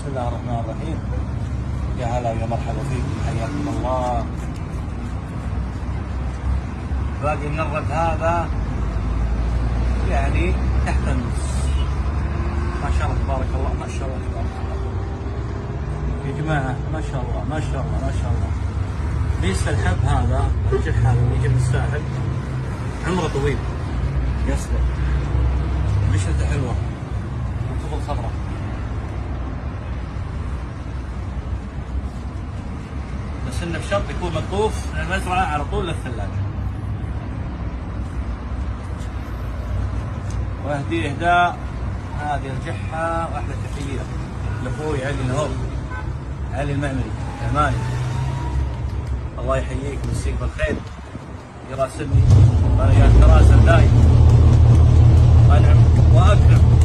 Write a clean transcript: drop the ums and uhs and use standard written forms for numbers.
بسم الله الرحمن الرحيم. يا هلا ويا مرحبا فيكم، حياكم الله. باقي من الرد هذا يعني تحت النص، ما شاء الله تبارك الله، ما شاء الله تبارك الله يا جماعة، ما شاء الله ما شاء الله ما شاء الله. ميزة الحب هذا، الجح هذا اللي يجي من الساحل عمره طويل يصبر، مشته حلوة وطفل خضراء. بس انه بشرط يكون مطوف من المزرعة على طول للثلاجة. واهدي اهداء هذه الجحة، واحلى تحية لاخوي علي الهوب، علي المعمري عماني، الله يحييك ويمسيك بالخير، يراسلني وانا جالس اراسل دايم، انعم واكرم.